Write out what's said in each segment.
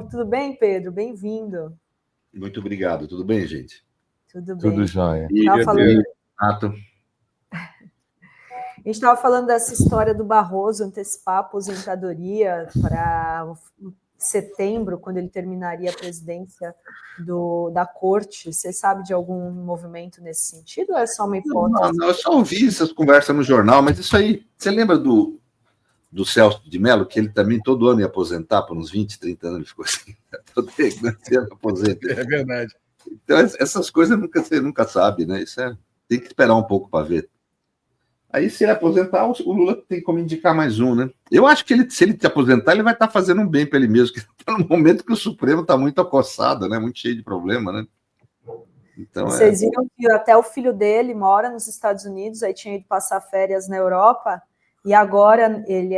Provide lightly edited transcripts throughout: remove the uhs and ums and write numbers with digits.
Tudo bem, Pedro? Bem-vindo. Muito obrigado. Tudo bem, gente? Tudo bem. Tudo jóia. A gente estava falando dessa história do Barroso antecipar a aposentadoria para setembro, quando ele terminaria a presidência da corte. Você sabe de algum movimento nesse sentido ou é só uma hipótese? Não, eu só ouvi essas conversas no jornal, mas isso aí... Você lembra do Celso de Mello, que ele também todo ano ia aposentar por uns 20, 30 anos, ele ficou assim, todo ano aposenta. É verdade. Então, essas coisas você nunca sabe, né? Tem que esperar um pouco para ver. Aí, se ele aposentar, o Lula tem como indicar mais um, né? Eu acho que se ele te aposentar, ele vai estar fazendo um bem para ele mesmo, que está no momento que o Supremo está muito acossado, né? Muito cheio de problema, né? Então, vocês viram que até o filho dele mora nos Estados Unidos, aí tinha ido passar férias na Europa, e agora ele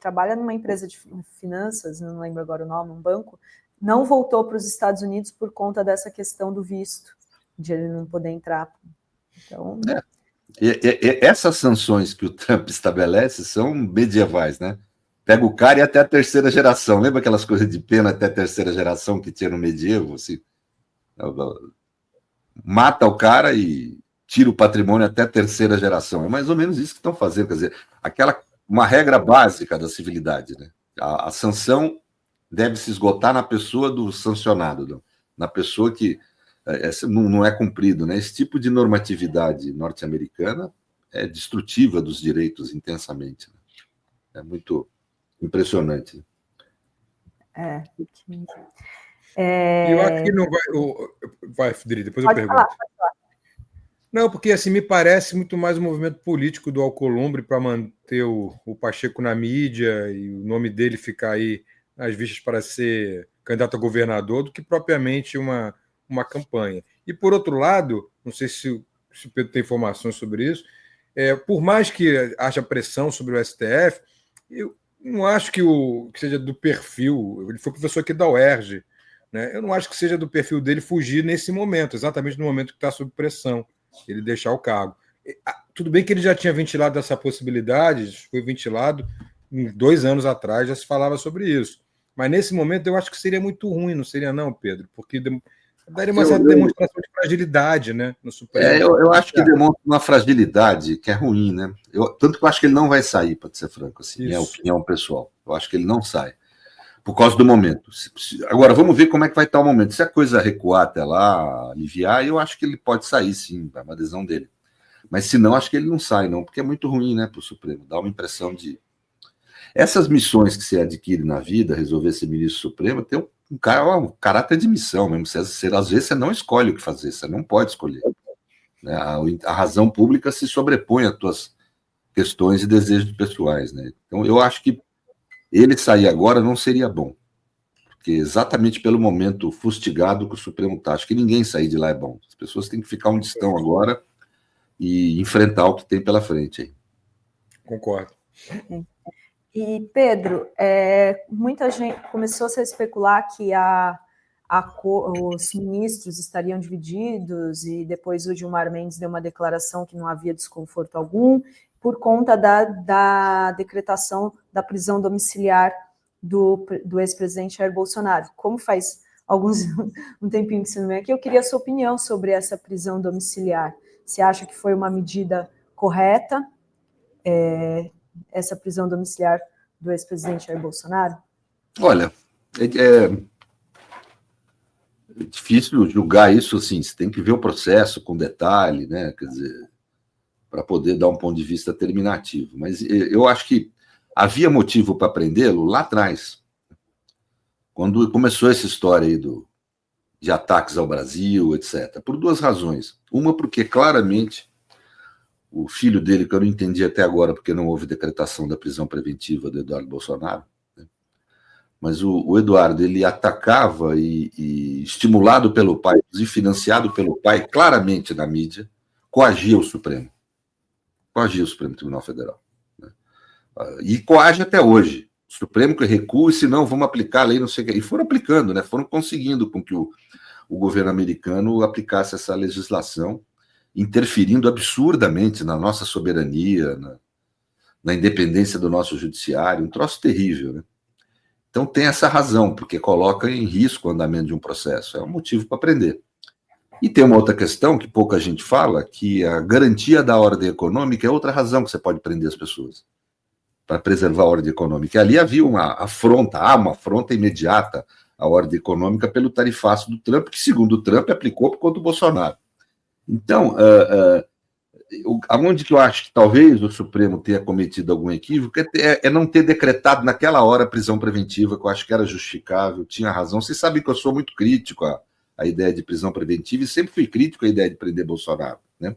trabalha numa empresa de finanças, não lembro agora o nome, um banco, não voltou para os Estados Unidos por conta dessa questão do visto, de ele não poder entrar. Então... essas sanções que o Trump estabelece são medievais, né? Pega o cara e até a terceira geração. Lembra aquelas coisas de pena até a terceira geração que tinha no medievo? Assim, mata o cara e tira o patrimônio até a terceira geração. É mais ou menos isso que estão fazendo. Quer dizer, uma regra básica da civilidade, né? A sanção deve se esgotar na pessoa do sancionado, na pessoa que não é cumprido, né? Esse tipo de normatividade norte-americana é destrutiva dos direitos intensamente, né? É muito impressionante. Eu acho que não vai... Vai, Federico, depois eu pergunto. Pode falar. Não, porque assim, me parece muito mais um movimento político do Alcolumbre para manter o Pacheco na mídia e o nome dele ficar aí nas vistas para ser candidato a governador do que propriamente uma campanha. E, por outro lado, não sei se o Pedro tem informações sobre isso, por mais que haja pressão sobre o STF, eu não acho que seja do perfil, ele foi professor aqui da UERJ, né? Eu não acho que seja do perfil dele fugir nesse momento, exatamente no momento que está sob pressão, ele deixar o cargo. Tudo bem que ele já tinha ventilado essa possibilidade, foi ventilado 2 anos atrás, já se falava sobre isso. Mas nesse momento eu acho que seria muito ruim, não seria não, Pedro? Porque daria uma certa demonstração de fragilidade, né, no Supremo. Eu acho que demonstra uma fragilidade que é ruim, né? Tanto que eu acho que ele não vai sair, para ser franco, assim, minha opinião pessoal. Eu acho que ele não sai, por causa do momento. Agora, vamos ver como é que vai estar o momento. Se a coisa recuar até lá, aliviar, eu acho que ele pode sair, sim, é uma adesão dele. Mas se não, acho que ele não sai, não, porque é muito ruim, né, para o Supremo. Dá uma impressão de... Essas missões que você adquire na vida, resolver ser ministro supremo, tem um caráter de missão mesmo. Às vezes você não escolhe o que fazer, você não pode escolher. Né? A razão pública se sobrepõe às tuas questões e desejos pessoais. Né? Então, eu acho que ele sair agora não seria bom, porque exatamente pelo momento fustigado que o Supremo está. Acho que ninguém sair de lá é bom. As pessoas têm que ficar onde estão agora e enfrentar o que tem pela frente. Aí. Concordo. E, Pedro, muita gente começou a se especular que os ministros estariam divididos e depois o Gilmar Mendes deu uma declaração que não havia desconforto algum por conta da decretação da prisão domiciliar do ex-presidente Jair Bolsonaro. Como faz um tempinho que você não vem aqui, eu queria a sua opinião sobre essa prisão domiciliar. Você acha que foi uma medida correta? Essa prisão domiciliar do ex-presidente Jair Bolsonaro? Olha, é difícil julgar isso assim, você tem que ver o processo com detalhe, né? Quer dizer, para poder dar um ponto de vista terminativo. Mas eu acho que havia motivo para prendê-lo lá atrás, quando começou essa história aí de ataques ao Brasil, etc. Por 2 razões. Uma, porque claramente o filho dele, que eu não entendi até agora, porque não houve decretação da prisão preventiva do Eduardo Bolsonaro, né? Mas o Eduardo, ele atacava e estimulado pelo pai, e financiado pelo pai, claramente na mídia, coagia o Supremo Tribunal Federal. Né? E coage até hoje. O Supremo que recua, e se não, vamos aplicar a lei, não sei o que. E foram aplicando, né? Foram conseguindo com que o governo americano aplicasse essa legislação, interferindo absurdamente na nossa soberania, na independência do nosso judiciário, um troço terrível, né? Então tem essa razão, porque coloca em risco o andamento de um processo. É um motivo para prender. E tem uma outra questão que pouca gente fala, que a garantia da ordem econômica é outra razão que você pode prender as pessoas, para preservar a ordem econômica. E ali havia uma afronta imediata à ordem econômica pelo tarifaço do Trump, que, segundo o Trump, aplicou por conta do Bolsonaro. Então, aonde que eu acho que talvez o Supremo tenha cometido algum equívoco é não ter decretado naquela hora a prisão preventiva, que eu acho que era justificável, tinha razão. Vocês sabem que eu sou muito crítico a ideia de prisão preventiva e sempre fui crítico à ideia de prender Bolsonaro, né?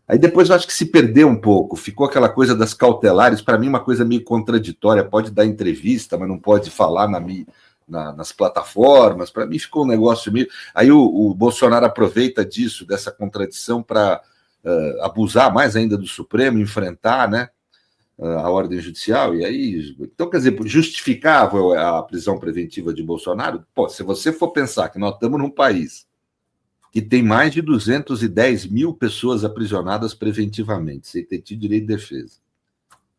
Aí depois eu acho que se perdeu um pouco, ficou aquela coisa das cautelares, para mim uma coisa meio contraditória, pode dar entrevista, mas não pode falar nas plataformas, para mim ficou um negócio meio... Aí o Bolsonaro aproveita disso, dessa contradição, para abusar mais ainda do Supremo, enfrentar, né, a ordem judicial, e aí... Então, quer dizer, justificável a prisão preventiva de Bolsonaro? Pô, se você for pensar que nós estamos num país que tem mais de 210 mil pessoas aprisionadas preventivamente, sem ter tido direito de defesa,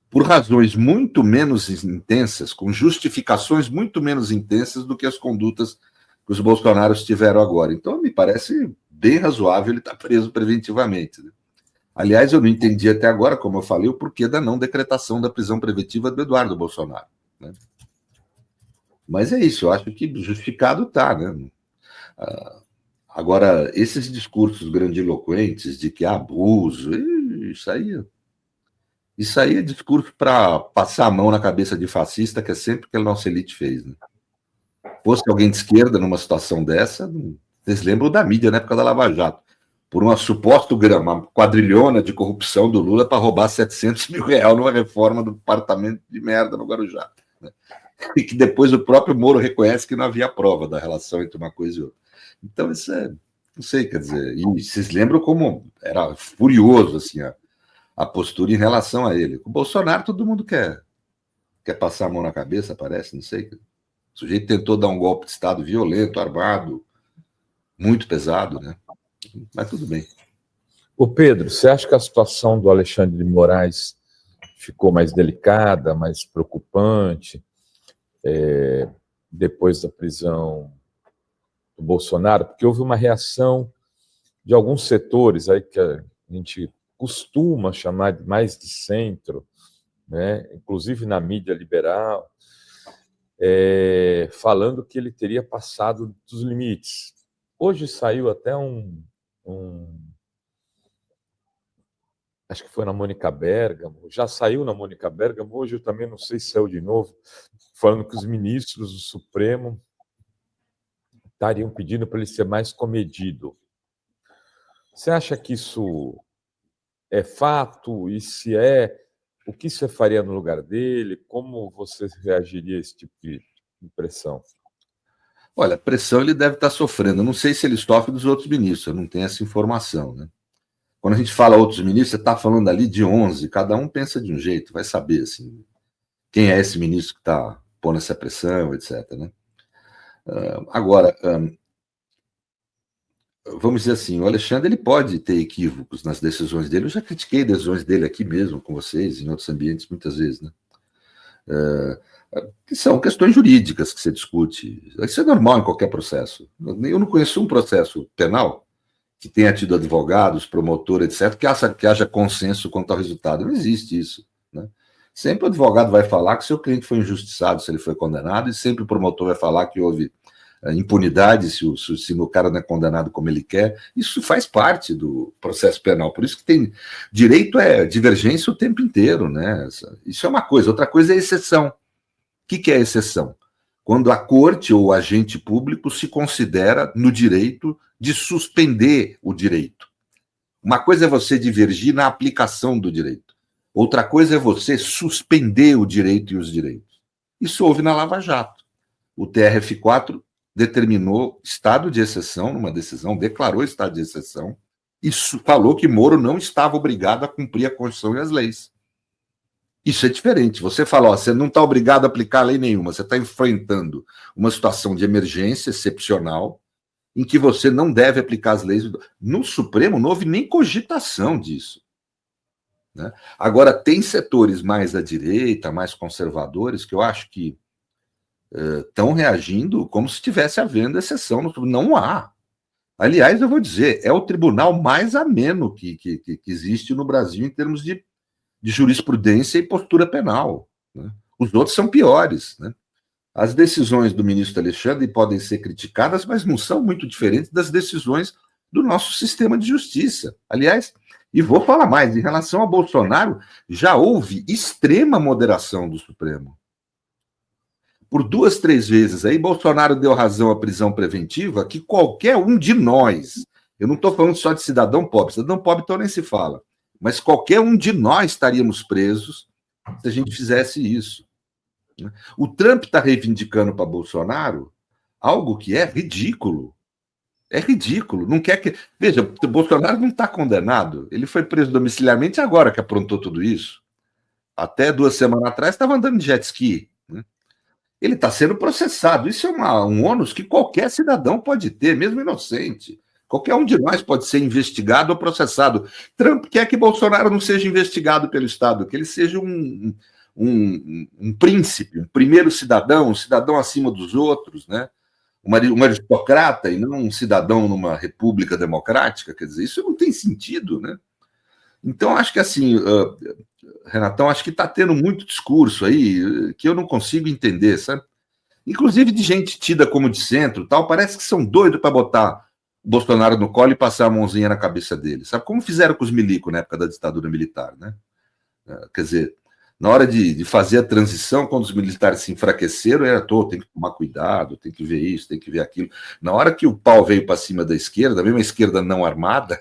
por razões muito menos intensas, com justificações muito menos intensas do que as condutas que os bolsonaros tiveram agora. Então, me parece bem razoável ele estar preso preventivamente, né? Aliás, eu não entendi até agora, como eu falei, o porquê da não decretação da prisão preventiva do Eduardo Bolsonaro, né? Mas é isso, eu acho que justificado está, né? Agora, esses discursos grandiloquentes de que há abuso, isso aí é discurso para passar a mão na cabeça de fascista, que é sempre o que a nossa elite fez, né? Fosse alguém de esquerda numa situação dessa, vocês lembram da mídia na época da Lava Jato, por uma suposta uma quadrilhona de corrupção do Lula para roubar 700 mil reais numa reforma do departamento de merda no Guarujá, né? E que depois o próprio Moro reconhece que não havia prova da relação entre uma coisa e outra. Então, isso não sei, quer dizer, e vocês lembram como era furioso, assim, a postura em relação a ele. Com o Bolsonaro, todo mundo quer passar a mão na cabeça, parece, não sei. O sujeito tentou dar um golpe de Estado violento, armado, muito pesado, né? Mas tudo bem. Ô Pedro, você acha que a situação do Alexandre de Moraes ficou mais delicada, mais preocupante, depois da prisão do Bolsonaro? Porque houve uma reação de alguns setores aí que a gente costuma chamar de mais de centro, né? Inclusive na mídia liberal, falando que ele teria passado dos limites. Hoje saiu até acho que foi na Mônica Bergamo, já saiu na Mônica Bergamo, hoje eu também não sei se saiu de novo, falando que os ministros do Supremo estariam pedindo para ele ser mais comedido. Você acha que isso é fato? E se o que você faria no lugar dele? Como você reagiria a esse tipo de pressão? Olha, pressão ele deve estar sofrendo. Eu não sei se ele sofre dos outros ministros, eu não tenho essa informação, né? Quando a gente fala outros ministros, você está falando ali de 11, cada um pensa de um jeito, vai saber, assim, quem é esse ministro que está pondo essa pressão, etc., né? Agora, vamos dizer assim, o Alexandre ele pode ter equívocos nas decisões dele. Eu já critiquei decisões dele aqui mesmo com vocês, em outros ambientes, muitas vezes, né? Que são questões jurídicas que você discute. Isso é normal em qualquer processo. Eu não conheço um processo penal que tenha tido advogados, promotor, etc., que haja consenso quanto ao resultado. Não existe isso, né? Sempre o advogado vai falar que o seu cliente foi injustiçado se ele foi condenado, e sempre o promotor vai falar que houve impunidade se o cara não é condenado como ele quer. Isso faz parte do processo penal. Por isso que tem direito divergência o tempo inteiro, né? Isso é uma coisa. Outra coisa é exceção. O que é exceção? Quando a corte ou o agente público se considera no direito de suspender o direito. Uma coisa é você divergir na aplicação do direito. Outra coisa é você suspender o direito e os direitos. Isso houve na Lava Jato. O TRF4 determinou estado de exceção numa decisão, declarou estado de exceção e falou que Moro não estava obrigado a cumprir a Constituição e as leis. Isso é diferente. Você fala, você não está obrigado a aplicar lei nenhuma, você está enfrentando uma situação de emergência excepcional em que você não deve aplicar as leis. No Supremo não houve nem cogitação disso, né? Agora, tem setores mais à direita, mais conservadores, que eu acho que estão reagindo como se estivesse havendo exceção. Não há. Aliás, eu vou dizer, é o tribunal mais ameno que existe no Brasil em termos de jurisprudência e postura penal, né? Os outros são piores, né? As decisões do ministro Alexandre podem ser criticadas, mas não são muito diferentes das decisões do nosso sistema de justiça. Aliás, e vou falar mais, em relação a Bolsonaro, já houve extrema moderação do Supremo. Por 2, 3 vezes aí, Bolsonaro deu razão à prisão preventiva que qualquer um de nós, eu não estou falando só de cidadão pobre então nem se fala, mas qualquer um de nós estaríamos presos se a gente fizesse isso. O Trump está reivindicando para Bolsonaro algo que é ridículo. É ridículo. Não quer que. Veja, o Bolsonaro não está condenado. Ele foi preso domiciliarmente agora que aprontou tudo isso. Até 2 semanas atrás estava andando de jet ski, né? Ele está sendo processado. Isso é um ônus que qualquer cidadão pode ter, mesmo inocente. Qualquer um de nós pode ser investigado ou processado. Trump quer que Bolsonaro não seja investigado pelo Estado, que ele seja um príncipe, um primeiro cidadão, um cidadão acima dos outros, né? Um aristocrata e não um cidadão numa república democrática. Quer dizer, isso não tem sentido, né? Então, acho que assim, Renatão, acho que está tendo muito discurso aí que eu não consigo entender, sabe? Inclusive de gente tida como de centro, tal, parece que são doidos para botar o Bolsonaro no colo e passar a mãozinha na cabeça dele, sabe? Como fizeram com os milicos na época da ditadura militar, né? Quer dizer, na hora de fazer a transição, quando os militares se enfraqueceram, era tem que tomar cuidado, tem que ver isso, tem que ver aquilo. Na hora que o pau veio para cima da esquerda, mesmo a esquerda não armada,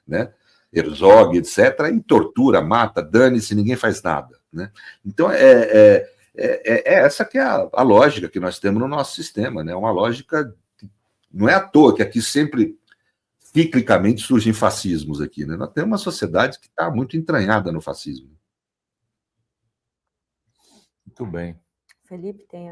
né? Herzog, etc., e tortura, mata, dane-se, ninguém faz nada, né? Então, essa que é a lógica que nós temos no nosso sistema, né? Uma lógica, não é à toa que aqui sempre, ciclicamente, surgem fascismos aqui, né? Nós temos uma sociedade que está muito entranhada no fascismo. Muito bem. Felipe, tem...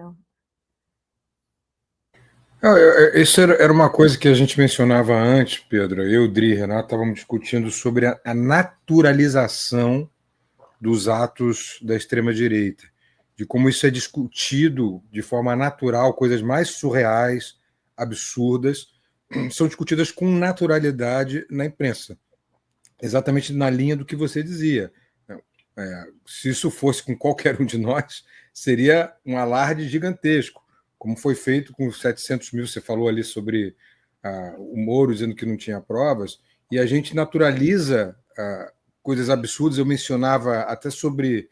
Isso era uma coisa que a gente mencionava antes, Pedro. Eu, Dri e Renato estávamos discutindo sobre a naturalização dos atos da extrema-direita, de como isso é discutido de forma natural, coisas mais surreais, absurdas, são discutidas com naturalidade na imprensa, exatamente na linha do que você dizia. Se isso fosse com qualquer um de nós, seria um alarde gigantesco, como foi feito com os 700 mil, você falou ali sobre o Moro dizendo que não tinha provas, e a gente naturaliza coisas absurdas. Eu mencionava até sobre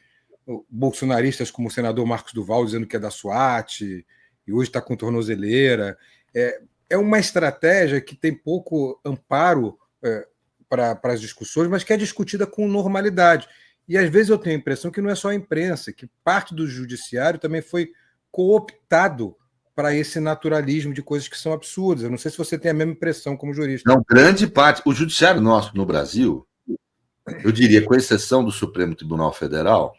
bolsonaristas como o senador Marcos Duval dizendo que é da SWAT, e hoje está com tornozeleira. É uma estratégia que tem pouco amparo para as discussões, mas que é discutida com normalidade. E às vezes eu tenho a impressão que não é só a imprensa, que parte do judiciário também foi cooptado para esse naturalismo de coisas que são absurdas. Eu não sei se você tem a mesma impressão como jurista. Não, grande parte. O judiciário nosso no Brasil, eu diria, com exceção do Supremo Tribunal Federal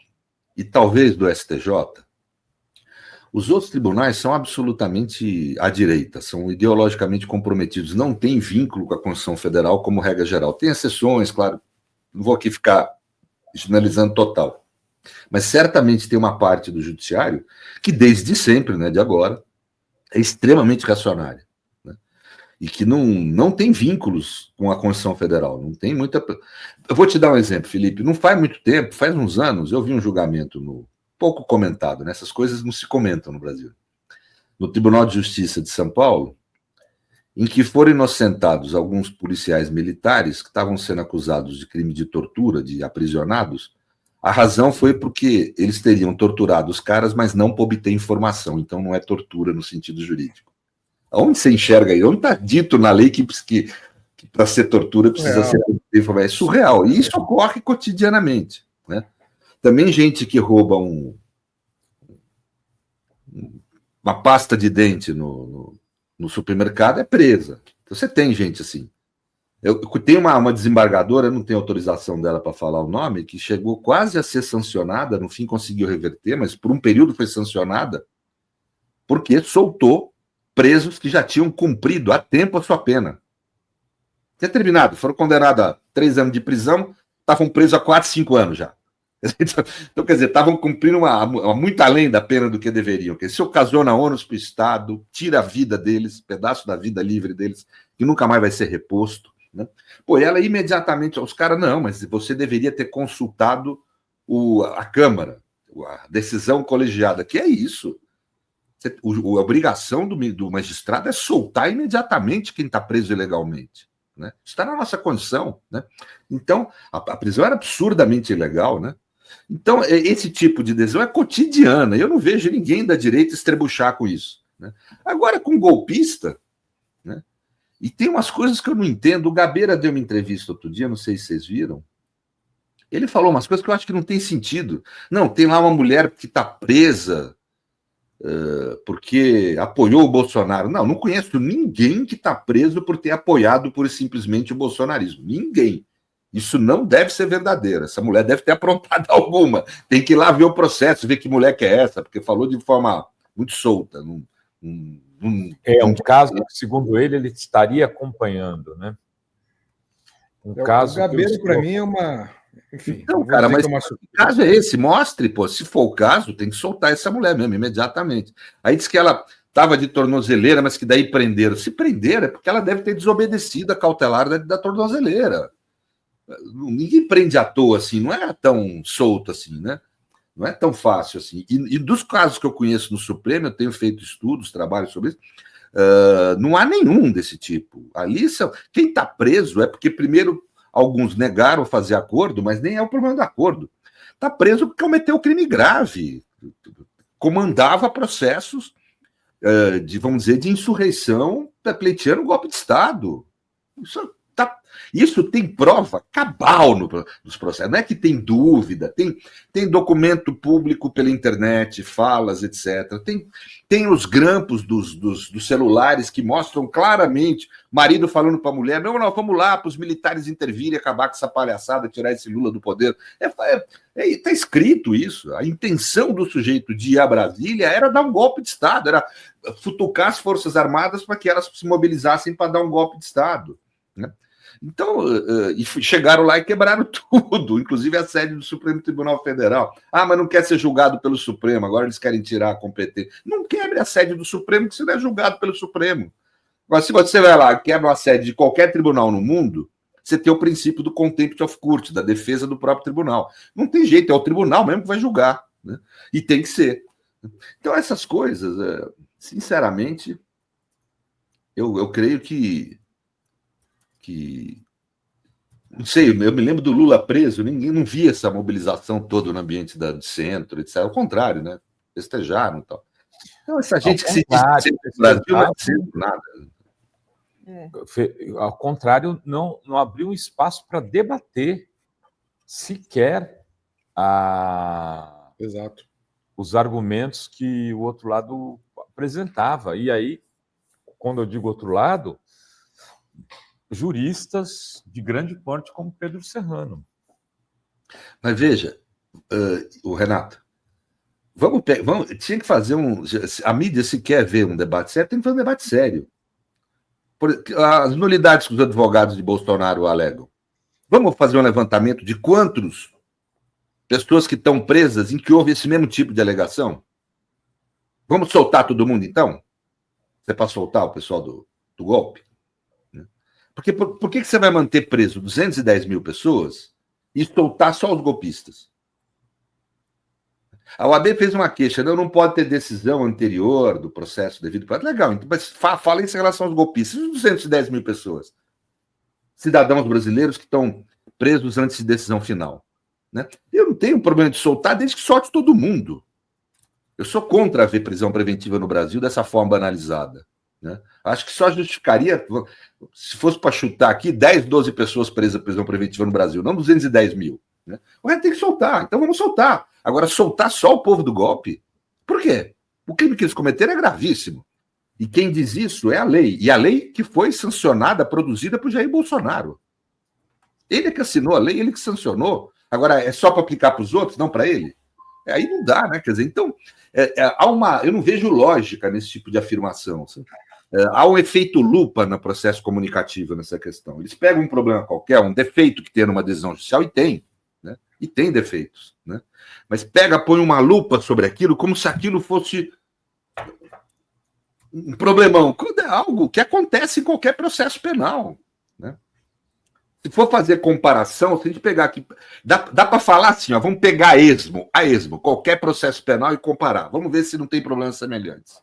e talvez do STJ, os outros tribunais são absolutamente à direita, são ideologicamente comprometidos, não têm vínculo com a Constituição Federal como regra geral. Tem exceções, claro, não vou aqui ficar generalizando total. Mas certamente tem uma parte do judiciário que desde sempre, né, de agora, é extremamente reacionária, né, e que não tem vínculos com a Constituição Federal. Não tem muita. Eu vou te dar um exemplo, Felipe. Não faz muito tempo, faz uns anos, eu vi um julgamento pouco comentado, né? Essas coisas não se comentam no Brasil. No Tribunal de Justiça de São Paulo, em que foram inocentados alguns policiais militares que estavam sendo acusados de crime de tortura, de aprisionados. A razão foi porque eles teriam torturado os caras, mas não para obter informação. Então não é tortura no sentido jurídico. Onde você enxerga aí? Onde está dito na lei que para ser tortura precisa ser informação? É surreal. E isso ocorre cotidianamente, né? Também gente que rouba uma pasta de dente no supermercado é presa. Então, você tem gente assim. Eu tenho uma desembargadora, eu não tenho autorização dela para falar o nome, que chegou quase a ser sancionada, no fim conseguiu reverter, mas por um período foi sancionada, porque soltou presos que já tinham cumprido há tempo a sua pena. Tinha terminado, foram condenados a 3 anos de prisão, estavam presos há 4, 5 anos já. Então, quer dizer, estavam cumprindo muito além da pena do que deveriam. Porque se ocasiona ônus para o Estado, tira a vida deles, pedaço da vida livre deles, que nunca mais vai ser reposto. Né? Pô, ela imediatamente, os caras, não, mas você deveria ter consultado a Câmara, a decisão colegiada, que é isso. A obrigação do magistrado é soltar imediatamente quem está preso ilegalmente. Né? Isso está na nossa condição. Né? Então, a prisão era absurdamente ilegal, né? Então, esse tipo de decisão é cotidiana. Eu não vejo ninguém da direita estrebuchar com isso. Né? Agora, com golpista, né? E tem umas coisas que eu não entendo. O Gabeira deu uma entrevista outro dia, não sei se vocês viram. Ele falou umas coisas que eu acho que não tem sentido. Não, tem lá uma mulher que está presa porque apoiou o Bolsonaro. Não conheço ninguém que está preso por ter apoiado pura e simplesmente o bolsonarismo. Ninguém. Isso não deve ser verdadeiro. Essa mulher deve ter aprontado alguma. Tem que ir lá ver o processo, ver que mulher que é essa, porque falou de forma muito solta. Um caso que, segundo ele estaria acompanhando, né? Caso. O Gabeira, para mim, é uma. Enfim, então, cara, mas que caso é esse? Mostre, pô. Se for o caso, tem que soltar essa mulher mesmo, imediatamente. Aí diz que ela estava de tornozeleira, mas que daí prenderam. Se prenderam, é porque ela deve ter desobedecido a cautelar da tornozeleira. Ninguém prende à toa assim, não é tão solto assim, né? Não é tão fácil assim. E dos casos que eu conheço no Supremo, eu tenho feito estudos, trabalhos sobre isso, não há nenhum desse tipo. Ali, quem está preso é porque, primeiro, alguns negaram fazer acordo, mas nem é o problema do acordo. Está preso porque cometeu crime grave, comandava processos vamos dizer, de insurreição pleiteando golpe de Estado. Isso tem prova cabal nos processos. Não é que tem dúvida, tem documento público pela internet, falas, etc. Tem os grampos dos celulares que mostram claramente marido falando para a mulher: não, vamos lá para os militares intervirem e acabar com essa palhaçada, tirar esse Lula do poder. Está escrito isso. A intenção do sujeito de ir a Brasília era dar um golpe de Estado, era futucar as Forças Armadas para que elas se mobilizassem para dar um golpe de Estado. Né? Então, e chegaram lá e quebraram tudo, inclusive a sede do Supremo Tribunal Federal. Mas não quer ser julgado pelo Supremo, agora eles querem tirar a competência. Não quebre a sede do Supremo, que você não é julgado pelo Supremo. Mas se você vai lá e quebra uma sede de qualquer tribunal no mundo, você tem o princípio do contempt of court, da defesa do próprio tribunal. Não tem jeito, é o tribunal mesmo que vai julgar. Né? E tem que ser. Então, essas coisas, sinceramente, eu creio que não sei, eu me lembro do Lula preso, ninguém não via essa mobilização toda no ambiente do centro, etc. Ao contrário, né? Festejaram e tal. Então, essa gente que se diz no Brasil não é centro, nada. Ao contrário, não abriu um espaço para debater sequer Exato. os argumentos que o outro lado apresentava. E aí, quando eu digo outro lado, juristas de grande porte como Pedro Serrano. Mas veja, o Renato, tinha que fazer a mídia, se quer ver um debate sério, tem que fazer um debate sério. As nulidades que os advogados de Bolsonaro alegam. Vamos fazer um levantamento de quantas pessoas que estão presas em que houve esse mesmo tipo de alegação? Vamos soltar todo mundo, então? Você é para soltar o pessoal do golpe? Porque por que você vai manter preso 210 mil pessoas e soltar só os golpistas? A OAB fez uma queixa, não pode ter decisão anterior do processo devido para... Legal, mas fala isso em relação aos golpistas. E 210 mil pessoas? Cidadãos brasileiros que estão presos antes de decisão final. Né? Eu não tenho problema de soltar desde que solte todo mundo. Eu sou contra haver prisão preventiva no Brasil dessa forma banalizada. Né? Acho que só justificaria, se fosse para chutar aqui, 10, 12 pessoas presas em prisão preventiva no Brasil, não 210 mil. Né? O resto tem que soltar, então vamos soltar. Agora, soltar só o povo do golpe? Por quê? O crime que eles cometeram é gravíssimo. E quem diz isso é a lei. E a lei que foi sancionada, produzida por Jair Bolsonaro. Ele é que assinou a lei, ele que sancionou. Agora, é só para aplicar para os outros, não para ele? Aí não dá, né? Quer dizer, então, eu não vejo lógica nesse tipo de afirmação. Há um efeito lupa no processo comunicativo nessa questão. Eles pegam um problema qualquer, um defeito que tem numa decisão judicial, e tem. Né? e tem defeitos, né? Mas põe uma lupa sobre aquilo como se aquilo fosse um problemão, quando é algo que acontece em qualquer processo penal, né? Se for fazer comparação, se a gente pegar aqui, dá para falar assim, ó, vamos pegar a esmo, qualquer processo penal e comparar. Vamos ver se não tem problemas semelhantes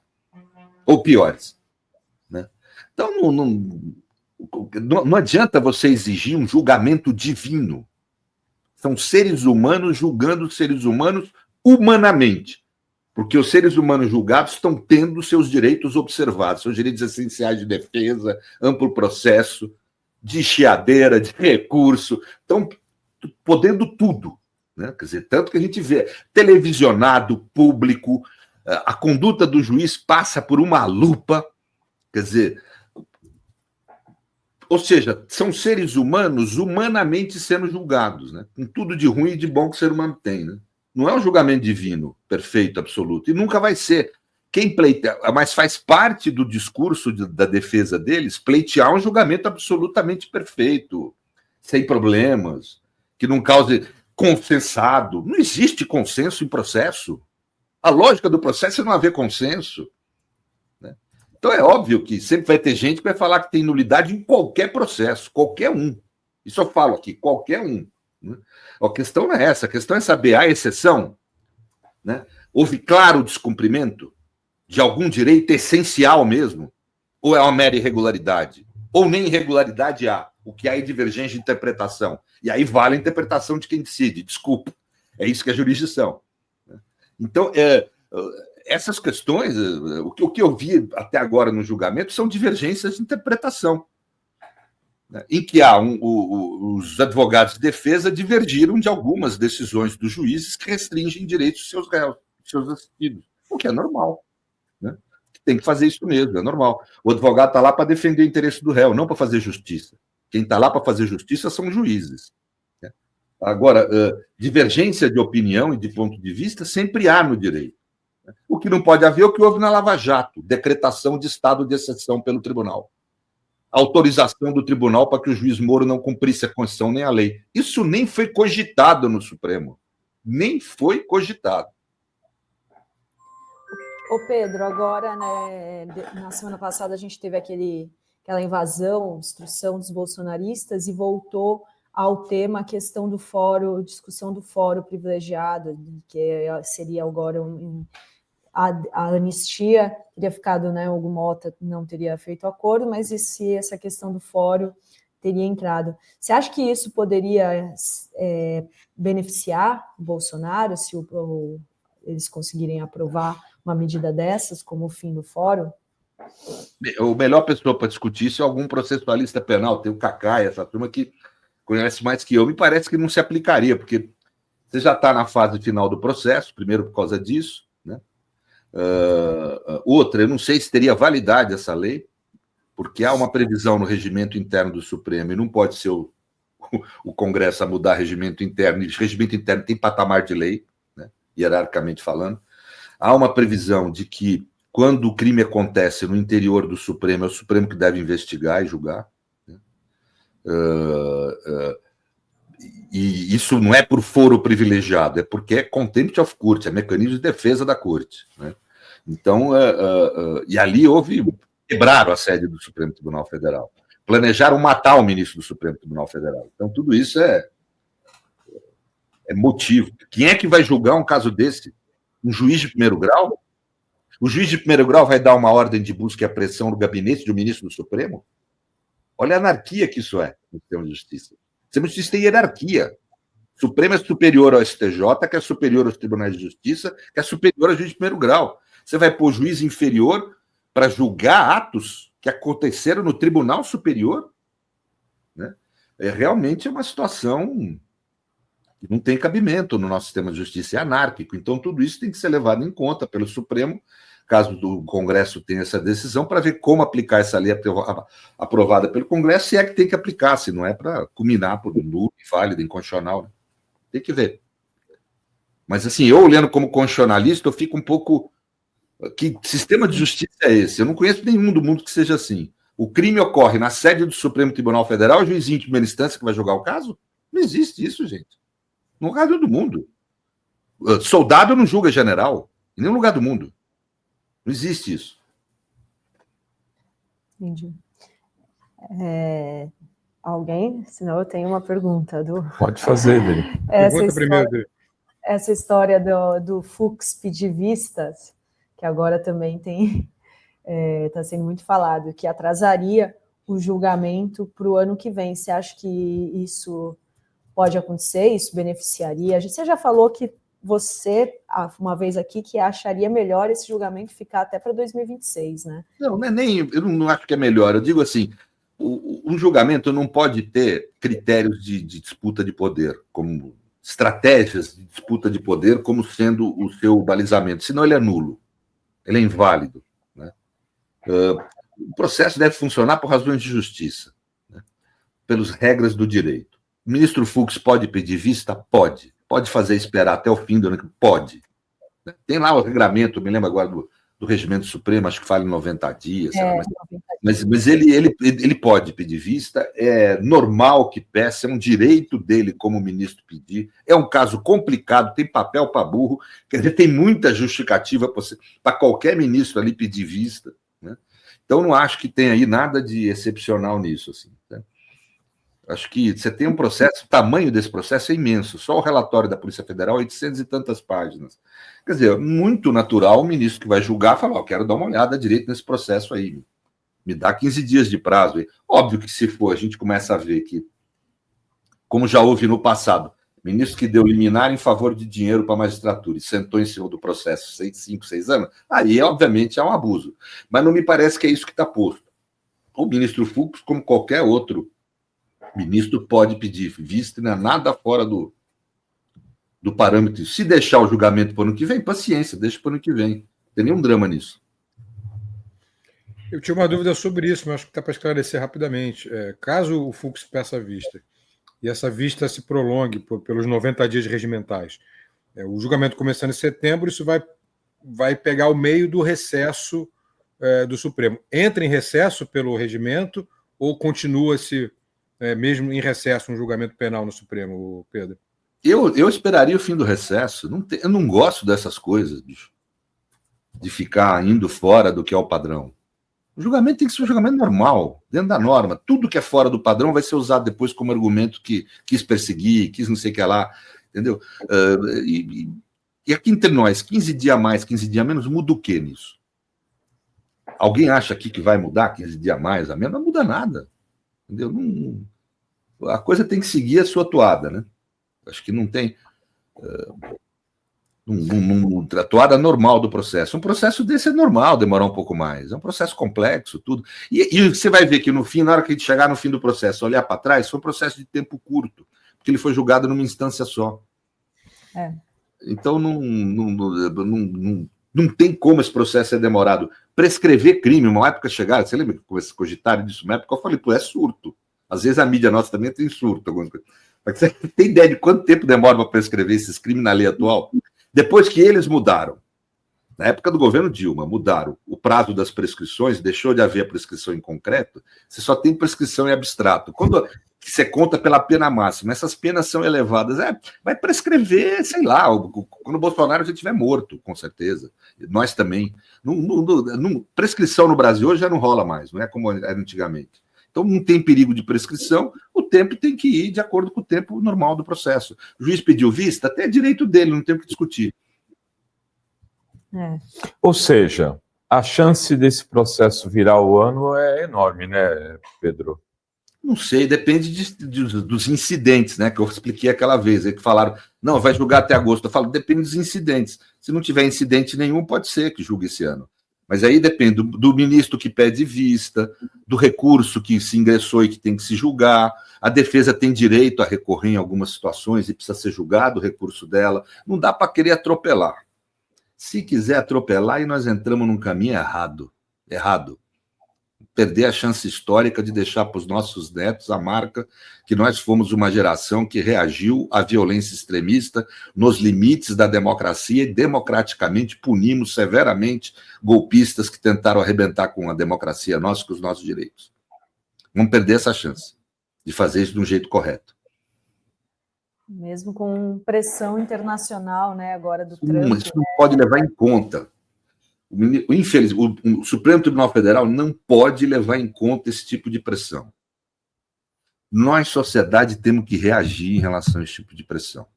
ou piores, né? Então, não adianta você exigir um julgamento divino. São seres humanos julgando seres humanos humanamente, porque os seres humanos julgados estão tendo seus direitos observados, seus direitos essenciais de defesa, amplo processo, de chiadeira, de recurso, estão podendo tudo, né? Quer dizer, tanto que a gente vê televisionado, público, a conduta do juiz passa por uma lupa, quer dizer, ou seja, são seres humanos humanamente sendo julgados, né? Com tudo de ruim e de bom que o ser humano tem, né? Não é um julgamento divino, perfeito, absoluto, e nunca vai ser. Quem pleiteia, mas faz parte do discurso da defesa deles pleitear um julgamento absolutamente perfeito, sem problemas, que não cause consensado. Não existe consenso em processo. A lógica do processo é não haver consenso, né? Então é óbvio que sempre vai ter gente que vai falar que tem nulidade em qualquer processo, qualquer um. Isso eu falo aqui, qualquer um, né? A questão não é essa, a questão é saber a exceção, né? Houve claro descumprimento de algum direito essencial mesmo? Ou é uma mera irregularidade? Ou nem irregularidade há? O que há é divergência de interpretação. E aí vale a interpretação de quem decide. Desculpa. É isso que é jurisdição. Então, essas questões, o que eu vi até agora no julgamento são divergências de interpretação, né? Em que os advogados de defesa divergiram de algumas decisões dos juízes que restringem direitos dos seus réus, dos seus assistidos, o que é normal. Né? Tem que fazer isso mesmo, é normal. O advogado está lá para defender o interesse do réu, não para fazer justiça. Quem está lá para fazer justiça são juízes, né? Agora, divergência de opinião e de ponto de vista sempre há no direito, né? O que não pode haver é o que houve na Lava Jato, decretação de estado de exceção pelo tribunal. Autorização do tribunal para que o juiz Moro não cumprisse a Constituição nem a lei. Isso nem foi cogitado no Supremo. Nem foi cogitado. Ô Pedro, agora, né, na semana passada a gente teve aquela invasão, destruição dos bolsonaristas e voltou ao tema a questão do fórum, discussão do fórum privilegiado, que seria agora a anistia, teria ficado, né, o Mota não teria feito acordo, mas essa questão do fórum teria entrado. Você acha que isso poderia beneficiar o Bolsonaro se eles conseguirem aprovar uma medida dessas, como o fim do fórum? A melhor pessoa para discutir isso é algum processualista penal, tem o Cacá, essa turma que conhece mais que eu. Me parece que não se aplicaria, porque você já está na fase final do processo, primeiro por causa disso, né? Outra, eu não sei se teria validade essa lei, porque há uma previsão no regimento interno do Supremo, e não pode ser o Congresso a mudar regimento interno, e regimento interno tem patamar de lei, né, hierarquicamente falando. Há uma previsão de que, quando o crime acontece no interior do Supremo, é o Supremo que deve investigar e julgar, né? E isso não é por foro privilegiado, é porque é contempt of court, é mecanismo de defesa da corte, né? Então, e ali quebraram a sede do Supremo Tribunal Federal, planejaram matar o ministro do Supremo Tribunal Federal. Então, tudo isso é motivo. Quem é que vai julgar um caso desse? Um juiz de primeiro grau? O juiz de primeiro grau vai dar uma ordem de busca e apreensão no gabinete do ministro do Supremo? Olha a anarquia que isso é no sistema de justiça. O sistema de justiça tem hierarquia. O Supremo é superior ao STJ, que é superior aos tribunais de justiça, que é superior ao juiz de primeiro grau. Você vai pôr juiz inferior para julgar atos que aconteceram no tribunal superior? Né? Realmente é uma situação que não tem cabimento no nosso sistema de justiça, é anárquico. Então, tudo isso tem que ser levado em conta pelo Supremo, caso o Congresso tenha essa decisão, para ver como aplicar essa lei aprovada pelo Congresso, se é que tem que aplicar, se não é para culminar por nulo, inválido, inconstitucional, né? Tem que ver. Mas, assim, eu olhando como constitucionalista, eu fico um pouco... Que sistema de justiça é esse? Eu não conheço nenhum do mundo que seja assim. O crime ocorre na sede do Supremo Tribunal Federal, o juizinho de primeira instância que vai julgar o caso? Não existe isso, gente. No lugar do mundo. Soldado não julga general, em nenhum lugar do mundo. Não existe isso. Entendi. Alguém? Senão eu tenho uma pergunta. Pode fazer, dele. Pergunta primeiro, Dele. Essa história do Fux pedir vistas, que agora também está sendo muito falado, que atrasaria o julgamento para o ano que vem. Você acha que isso pode acontecer? Isso beneficiaria? Você já falou que você, uma vez aqui, que acharia melhor esse julgamento ficar até para 2026, né? Não, eu não acho que é melhor. Eu digo assim, um julgamento não pode ter critérios de disputa de poder, como estratégias de disputa de poder como sendo o seu balizamento, senão ele é nulo, ele é inválido. Né? O processo deve funcionar por razões de justiça, né? Pelas regras do direito. O ministro Fux pode pedir vista? Pode. Pode fazer esperar até o fim do ano? Pode. Tem lá o regramento, me lembro agora do Regimento Supremo, acho que fala em 90 dias, mas ele pode pedir vista, é normal que peça, é um direito dele como ministro pedir, é um caso complicado, tem papel para burro, quer dizer, tem muita justificativa para qualquer ministro ali pedir vista, né? Então não acho que tem aí nada de excepcional nisso, assim, né? Acho que você tem um processo, o tamanho desse processo é imenso. Só o relatório da Polícia Federal, 800 e tantas páginas. Quer dizer, muito natural o ministro que vai julgar falar, quero dar uma olhada direito nesse processo aí. Me dá 15 dias de prazo. Óbvio que se for, a gente começa a ver que, como já houve no passado, ministro que deu liminar em favor de dinheiro para a magistratura e sentou em cima do processo 5, 6 anos, aí, obviamente, é um abuso. Mas não me parece que é isso que está posto. O ministro Fux, como qualquer outro ministro, pode pedir vista, não é nada fora do parâmetro. Se deixar o julgamento para o ano que vem, paciência, deixa para o ano que vem. Não tem nenhum drama nisso. Eu tinha uma dúvida sobre isso, mas acho que está para esclarecer rapidamente. Caso o Fux peça vista e essa vista se prolongue pelos 90 dias regimentais, o julgamento começando em setembro, isso vai pegar o meio do recesso do Supremo. Entra em recesso pelo regimento ou continua-se mesmo em recesso, um julgamento penal no Supremo, Pedro? Eu esperaria o fim do recesso. Eu não gosto dessas coisas, bicho, de ficar indo fora do que é o padrão. O julgamento tem que ser um julgamento normal, dentro da norma. Tudo que é fora do padrão vai ser usado depois como argumento que quis perseguir, quis não sei o que lá, entendeu? E aqui entre nós, 15 dias a mais, 15 dias a menos, muda o que nisso? Alguém acha aqui que vai mudar 15 dias a mais, a menos? Não muda nada. Entendeu? A coisa tem que seguir a sua toada, né? Acho que não tem a toada normal do processo. Um processo desse é normal demorar um pouco mais. É um processo complexo, tudo. E você vai ver que no fim, na hora que a gente chegar no fim do processo, olhar para trás, foi um processo de tempo curto, porque ele foi julgado numa instância só. Então não tem como esse processo ser demorado. Prescrever crime, uma época chegaram, você lembra que cogitaram disso? Uma época eu falei, é surto. Às vezes a mídia nossa também tem surto. Algumas coisas. Mas você tem ideia de quanto tempo demora para prescrever esses crimes na lei atual? Depois que eles mudaram, na época do governo Dilma, mudaram o prazo das prescrições, deixou de haver prescrição em concreto, você só tem prescrição em abstrato. Quando você conta pela pena máxima, essas penas são elevadas, vai prescrever, sei lá, quando o Bolsonaro já estiver morto, com certeza. Nós também. Prescrição no Brasil hoje já não rola mais, não é como era antigamente. Então não tem perigo de prescrição, o tempo tem que ir de acordo com o tempo normal do processo. O juiz pediu vista, até é direito dele, não tem o que discutir. Ou seja, a chance desse processo virar o ano é enorme, né, Pedro? Não sei, depende dos incidentes, né? Que eu expliquei aquela vez, aí que falaram, não, vai julgar até agosto. Eu falo, depende dos incidentes. Se não tiver incidente nenhum, pode ser que julgue esse ano. Mas aí depende do ministro que pede vista, do recurso que se ingressou e que tem que se julgar. A defesa tem direito a recorrer em algumas situações e precisa ser julgado o recurso dela. Não dá para querer atropelar. Se quiser atropelar, aí nós entramos num caminho errado. Perder a chance histórica de deixar para os nossos netos a marca que nós fomos uma geração que reagiu à violência extremista nos limites da democracia e democraticamente punimos severamente golpistas que tentaram arrebentar com a democracia nossa, com os nossos direitos. Vamos perder essa chance de fazer isso de um jeito correto. Mesmo com pressão internacional, né, agora do Trump. Mas isso não pode levar em conta. O Supremo Tribunal Federal não pode levar em conta esse tipo de pressão. Nós, sociedade, temos que reagir em relação a esse tipo de pressão.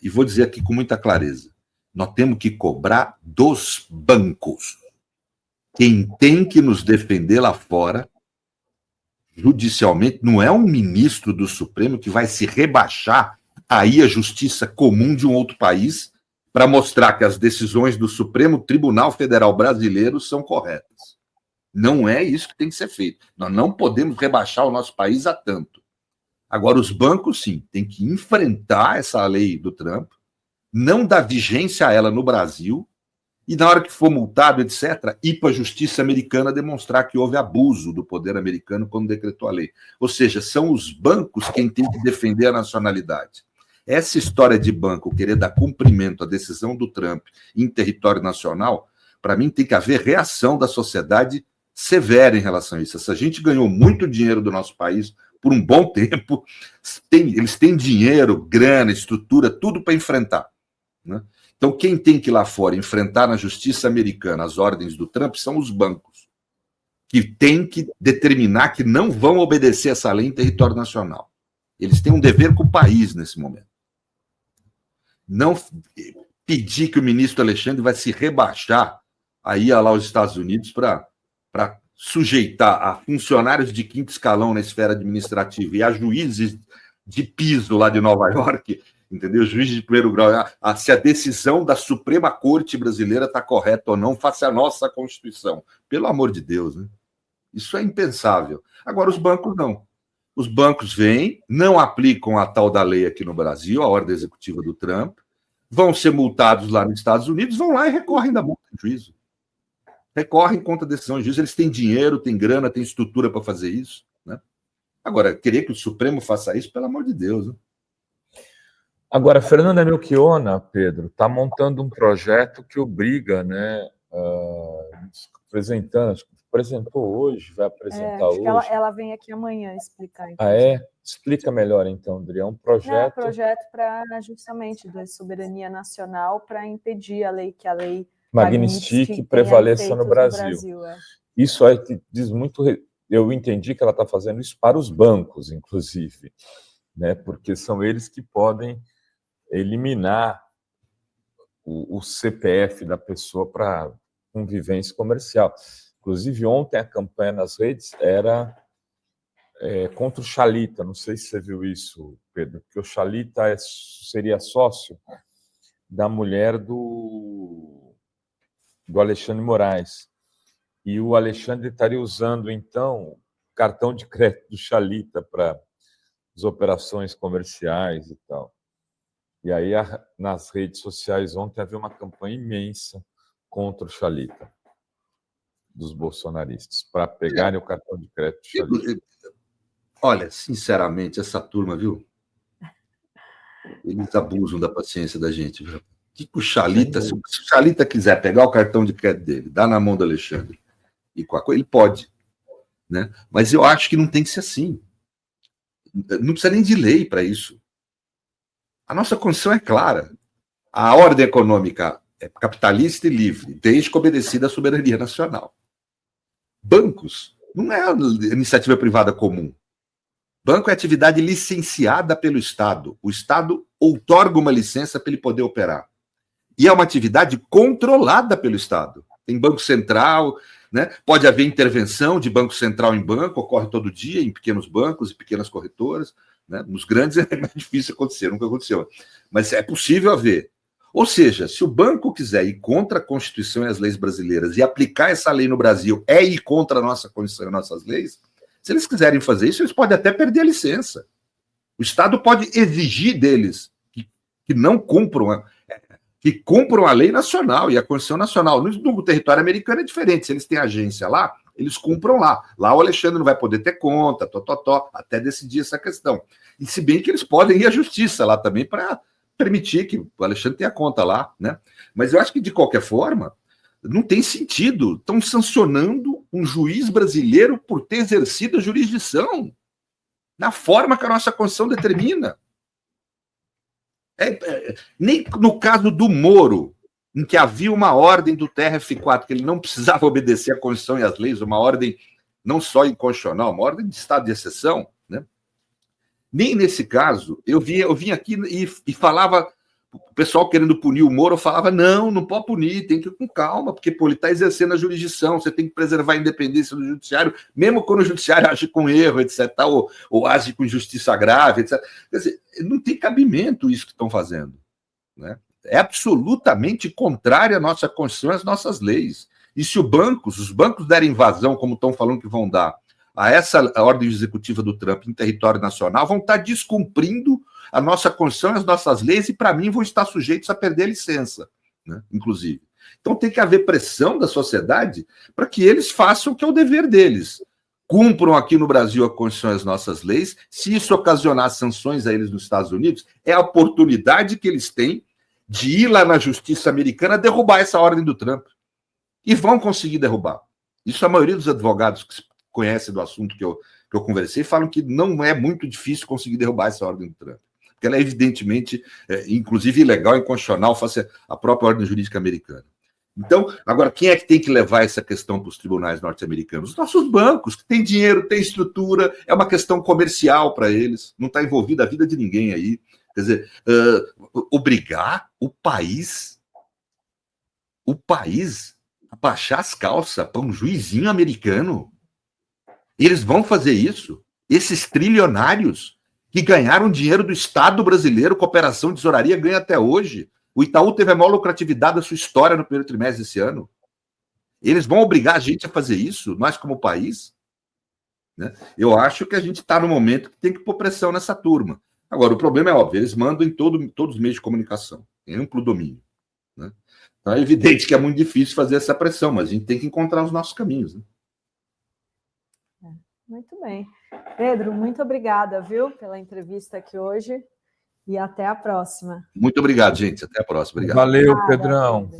E vou dizer aqui com muita clareza, nós temos que cobrar dos bancos. Quem tem que nos defender lá fora, judicialmente, não é um ministro do Supremo que vai se rebaixar aí a justiça comum de um outro país para mostrar que as decisões do Supremo Tribunal Federal Brasileiro são corretas. Não é isso que tem que ser feito. Nós não podemos rebaixar o nosso país a tanto. Agora, os bancos, sim, têm que enfrentar essa lei do Trump, não dar vigência a ela no Brasil, e na hora que for multado, etc., ir para a justiça americana demonstrar que houve abuso do poder americano quando decretou a lei. Ou seja, são os bancos quem tem que defender a nacionalidade. Essa história de banco querer dar cumprimento à decisão do Trump em território nacional, para mim tem que haver reação da sociedade severa em relação a isso. Essa gente ganhou muito dinheiro do nosso país por um bom tempo, eles têm dinheiro, grana, estrutura, tudo para enfrentar, né? Então, quem tem que ir lá fora enfrentar na justiça americana as ordens do Trump são os bancos, que têm que determinar que não vão obedecer essa lei em território nacional. Eles têm um dever com o país nesse momento. Não pedir que o ministro Alexandre vai se rebaixar aí lá aos Estados Unidos para sujeitar a funcionários de quinto escalão na esfera administrativa e a juízes de piso lá de Nova York, entendeu? Juízes de primeiro grau, se a decisão da Suprema Corte brasileira está correta ou não, face à nossa Constituição. Pelo amor de Deus, né? Isso é impensável. Agora, os bancos não. Os bancos vêm, não aplicam a tal da lei aqui no Brasil, a ordem executiva do Trump, vão ser multados lá nos Estados Unidos, vão lá e recorrem da multa em juízo. Recorrem contra a decisão de juízo, eles têm dinheiro, têm grana, têm estrutura para fazer isso, né? Agora, querer que o Supremo faça isso, pelo amor de Deus, né? Agora, Fernanda Melchiona, Pedro, está montando um projeto que obriga, né, apresentou hoje, vai apresentar acho hoje. que ela vem aqui amanhã explicar. Ah, é? Explica melhor, então, André. É um projeto... projeto para, justamente, da soberania nacional para impedir a lei Magnitsky prevaleça no Brasil. Isso aí que diz muito... Eu entendi que ela está fazendo isso para os bancos, inclusive, né? Porque são eles que podem eliminar o CPF da pessoa para convivência comercial. Inclusive, ontem a campanha nas redes era contra o Chalita. Não sei se você viu isso, Pedro, porque o Chalita seria sócio da mulher do Alexandre Moraes. E o Alexandre estaria usando, então, o cartão de crédito do Chalita para as operações comerciais e tal. E aí, nas redes sociais, ontem havia uma campanha imensa contra o Chalita, dos bolsonaristas, para pegarem o cartão de crédito do Chalita. Olha, sinceramente, essa turma, viu? Eles abusam da paciência da gente, viu? Que o Chalita, se o Chalita quiser pegar o cartão de crédito dele, dar na mão do Alexandre, e ele pode, né? Mas eu acho que não tem que ser assim. Não precisa nem de lei para isso. A nossa Constituição é clara. A ordem econômica é capitalista e livre, desde que obedecida à soberania nacional. Bancos não é iniciativa privada comum. Banco é atividade licenciada pelo Estado. O Estado outorga uma licença para ele poder operar. E é uma atividade controlada pelo Estado. Tem Banco Central, né? Pode haver intervenção de Banco Central em banco, ocorre todo dia em pequenos bancos e pequenas corretoras, né? Nos grandes é mais difícil acontecer, nunca aconteceu. Mas é possível haver. Ou seja, se o banco quiser ir contra a Constituição e as leis brasileiras e aplicar essa lei no Brasil é ir contra a nossa Constituição e nossas leis, se eles quiserem fazer isso, eles podem até perder a licença. O Estado pode exigir deles que não cumpram, que cumpram a lei nacional e a Constituição nacional. No território americano é diferente. Se eles têm agência lá, eles cumpram lá. Lá o Alexandre não vai poder ter conta, até decidir essa questão. E se bem que eles podem ir à justiça lá também para permitir que o Alexandre tenha conta lá, né? Mas eu acho que, de qualquer forma, não tem sentido. Estão sancionando um juiz brasileiro por ter exercido a jurisdição na forma que a nossa Constituição determina. Nem no caso do Moro, em que havia uma ordem do TRF4, que ele não precisava obedecer à Constituição e às leis, uma ordem não só inconstitucional, uma ordem de estado de exceção, né? Nem nesse caso, eu vim aqui e falava, o pessoal querendo punir o Moro, eu falava, não pode punir, tem que ir com calma, porque pô, ele está exercendo a jurisdição, você tem que preservar a independência do judiciário, mesmo quando o judiciário age com erro, etc., ou age com injustiça grave, etc. Quer dizer, não tem cabimento isso que estão fazendo, né? É absolutamente contrário à nossa Constituição e às nossas leis. E se os bancos derem vazão, como estão falando que vão dar, a essa ordem executiva do Trump em território nacional, vão estar descumprindo a nossa Constituição e as nossas leis, e, para mim, vão estar sujeitos a perder a licença, né, inclusive. Então, tem que haver pressão da sociedade para que eles façam o que é o dever deles. Cumpram aqui no Brasil a Constituição e as nossas leis. Se isso ocasionar sanções a eles nos Estados Unidos, é a oportunidade que eles têm de ir lá na justiça americana derrubar essa ordem do Trump. E vão conseguir derrubar. Isso a maioria dos advogados que conhecem do assunto que eu conversei falam que não é muito difícil conseguir derrubar essa ordem do Trump. Porque ela é evidentemente, inclusive ilegal e inconstitucional face à própria ordem jurídica americana. Então, agora, quem é que tem que levar essa questão para os tribunais norte-americanos? Os nossos bancos, que têm dinheiro, têm estrutura, é uma questão comercial para eles, não está envolvida a vida de ninguém aí. Quer dizer, obrigar o país a baixar as calças para um juizinho americano. Eles vão fazer isso? Esses trilionários que ganharam dinheiro do Estado brasileiro, cooperação, tesouraria, ganha até hoje. O Itaú teve a maior lucratividade da sua história no primeiro trimestre desse ano. Eles vão obrigar a gente a fazer isso, nós como país? Né? Eu acho que a gente está no momento que tem que pôr pressão nessa turma. Agora, o problema é óbvio, eles mandam em todos os meios de comunicação, em amplo domínio. Né? Então é evidente que é muito difícil fazer essa pressão, mas a gente tem que encontrar os nossos caminhos. Né? Muito bem. Pedro, muito obrigada, viu, pela entrevista aqui hoje e até a próxima. Muito obrigado, gente. Até a próxima. Obrigado. Valeu, Pedrão.